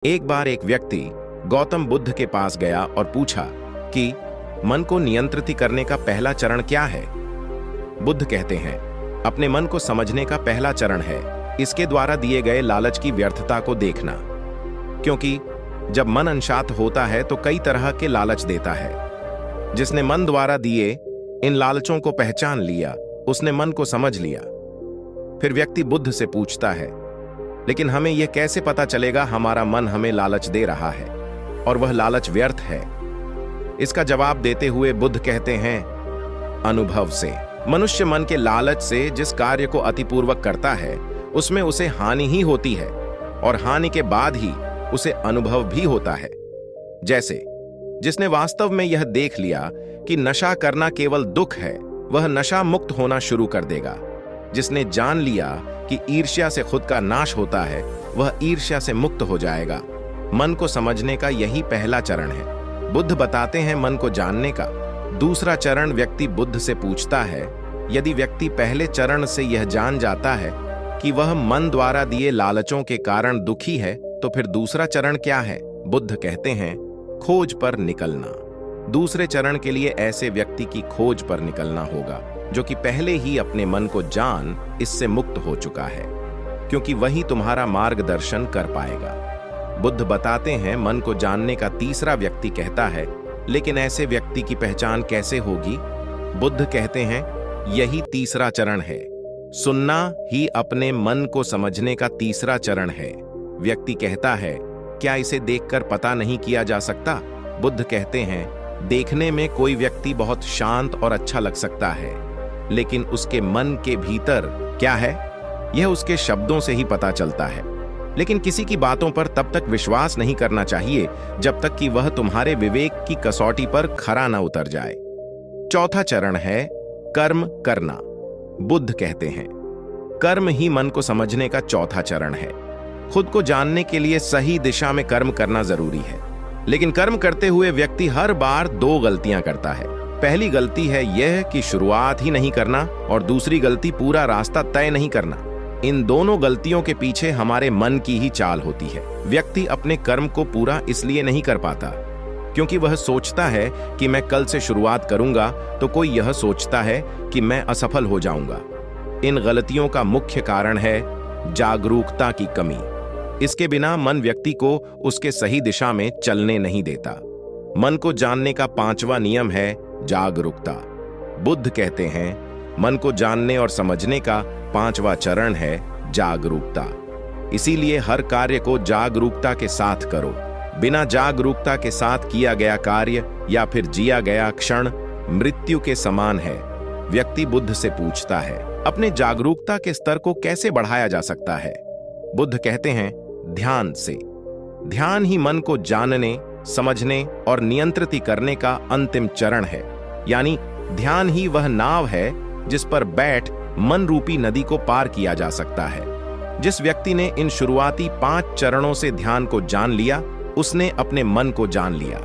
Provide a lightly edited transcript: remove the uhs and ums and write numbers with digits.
एक बार एक व्यक्ति गौतम बुद्ध के पास गया और पूछा कि मन को नियंत्रित करने का पहला चरण क्या है। बुद्ध कहते हैं, अपने मन को समझने का पहला चरण है इसके द्वारा दिए गए लालच की व्यर्थता को देखना। क्योंकि जब मन अनशांत होता है तो कई तरह के लालच देता है। जिसने मन द्वारा दिए इन लालचों को पहचान लिया, उसने मन को समझ लिया। फिर व्यक्ति बुद्ध से पूछता है, लेकिन हमें यह कैसे पता चलेगा हमारा मन हमें लालच दे रहा है और वह लालच व्यर्थ है। इसका जवाब देते हुए बुद्ध कहते हैं, अनुभव से। मनुष्य मन के लालच से जिस कार्य को अतिपूर्वक करता है उसमें उसे हानि ही होती है और हानि के बाद ही उसे अनुभव भी होता है। जैसे जिसने वास्तव में यह देख लिया कि नशा करना केवल दुख है, वह नशा मुक्त होना शुरू कर देगा। जिसने जान लिया कि ईर्ष्या से खुद का नाश होता है, वह ईर्ष्या से मुक्त हो जाएगा। मन को समझने का यही पहला चरण है। बुद्ध बताते हैं मन को जानने का दूसरा चरण व्यक्ति बुद्ध से पूछता है। यदि व्यक्ति पहले चरण से यह जान जाता है कि वह मन द्वारा दिए लालचों के कारण दुखी है, तो फिर दूसरा चरण क्या है? बुद्ध कहते हैं, खोज पर निकलना। दूसरे चरण के लिए ऐसे व्यक्ति की खोज पर निकलना होगा जो कि पहले ही अपने मन को जान इससे मुक्त हो चुका है, क्योंकि वही तुम्हारा मार्गदर्शन कर पाएगा। बुद्ध बताते हैं, मन को जानने का तीसरा व्यक्ति कहता है, लेकिन ऐसे व्यक्ति की पहचान कैसे होगी? बुद्ध कहते हैं, यही तीसरा चरण है। सुनना ही अपने मन को समझने का तीसरा चरण है। व्यक्ति कहता है, क्या इसे देखकर पता नहीं किया जा सकता? बुद्ध कहते हैं, देखने में कोई व्यक्ति बहुत शांत और अच्छा लग सकता है, लेकिन उसके मन के भीतर क्या है, यह उसके शब्दों से ही पता चलता है। लेकिन किसी की बातों पर तब तक विश्वास नहीं करना चाहिए जब तक कि वह तुम्हारे विवेक की कसौटी पर खरा न उतर जाए। चौथा चरण है कर्म करना। बुद्ध कहते हैं, कर्म ही मन को समझने का चौथा चरण है। खुद को जानने के लिए सही दिशा में कर्म करना जरूरी है, लेकिन कर्म करते हुए व्यक्ति हर बार दो गलतियां करता है। पहली गलती है यह कि शुरुआत ही नहीं करना, और दूसरी गलती पूरा रास्ता तय नहीं करना। इन दोनों गलतियों के पीछे हमारे मन की ही चाल होती है। व्यक्ति अपने कर्म को पूरा इसलिए नहीं कर पाता क्योंकि वह सोचता है कि मैं कल से शुरुआत करूंगा, तो कोई यह सोचता है कि मैं असफल हो जाऊंगा। इन गलतियों का मुख्य कारण है जागरूकता की कमी। इसके बिना मन व्यक्ति को उसके सही दिशा में चलने नहीं देता। मन को जानने का पांचवा नियम है जागरूकता। बुद्ध कहते हैं, मन को जानने और समझने का पांचवा चरण है जागरूकता। इसीलिए हर कार्य को जागरूकता के साथ करो। बिना जागरूकता के साथ किया गया कार्य या फिर जिया गया क्षण मृत्यु के समान है। व्यक्ति बुद्ध से पूछता है, अपने जागरूकता के स्तर को कैसे बढ़ाया जा सकता है? बुद्ध कहते हैं, ध्यान से। ध्यान ही मन को जानने, समझने और नियंत्रित करने का अंतिम चरण है। यानी ध्यान ही वह नाव है जिस पर बैठ मन रूपी नदी को पार किया जा सकता है। जिस व्यक्ति ने इन शुरुआती 5 चरणों से ध्यान को जान लिया, उसने अपने मन को जान लिया।